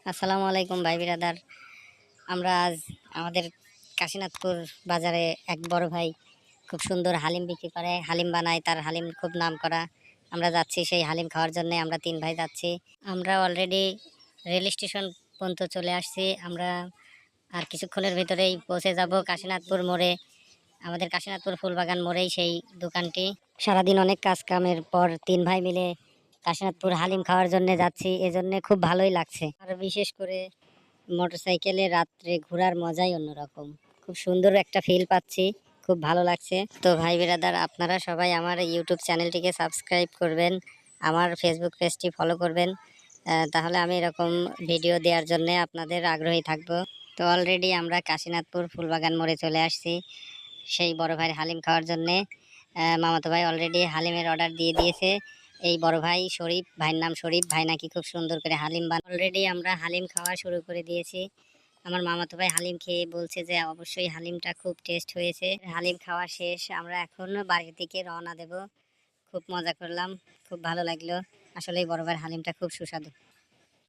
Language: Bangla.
আসসালামু আলাইকুম ভাই বিরাদার। আমরা আজ আমাদের কাশীনাথপুর বাজারে এক বড় ভাই খুব সুন্দর হালিম বিক্রি করে, হালিম বানায়, তার হালিম খুব নাম করা। আমরা যাচ্ছি সেই হালিম খাওয়ার জন্য, আমরা তিন ভাই যাচ্ছি। আমরা অলরেডি রেল স্টেশন পর্যন্ত চলে আসছি। আমরা আর কিছুক্ষণের ভিতরেই পৌঁছে যাব কাশীনাথপুর মোড়ে। আমাদের কাশীনাথপুর ফুলবাগান মোড়েই সেই দোকানটি। সারাদিন অনেক কাজ কামের পর তিন ভাই মিলে কাশীনাথপুর হালিম খাওয়ার জন্য যাচ্ছি, এজন্য খুব ভালোই লাগছে। আর বিশেষ করে মোটরসাইকেলে রাত্রে ঘোরার মজাই অন্যরকম। খুব সুন্দর একটা ফিল পাচ্ছি, খুব ভালো লাগছে। তো ভাই বিরাদার, আপনারা সবাই আমার ইউটিউব চ্যানেলটিকে সাবস্ক্রাইব করবেন, আমার ফেসবুক পেজটি ফলো করবেন। তাহলে আমি এরকম ভিডিও দেওয়ার জন্য আপনাদের আগ্রহী থাকবো। তো অলরেডি আমরা কাশীনাথপুর ফুলবাগান মোড়ে চলে আসছি সেই বড় ভাইয়ের হালিম খাওয়ার জন্যে। মামাতো ভাই অলরেডি হালিমের অর্ডার দিয়ে দিয়েছে। এই বড় ভাই শরীফ, ভাইয়ের নাম শরীফ, ভাই নাকি খুব সুন্দর করে হালিম অলরেডি আমরা হালিম খাওয়া শুরু করে দিয়েছি। আমার মামাতো ভাই হালিম খেয়ে বলছে যে অবশ্যই হালিমটা খুব টেস্ট হয়েছে। হালিম খাওয়া শেষ, আমরা এখন বাড়ির দিকে রওনা দেব। খুব মজা করলাম, খুব ভালো লাগলো। আসলে এই বড় ভাইয়ের হালিমটা খুব সুস্বাদু।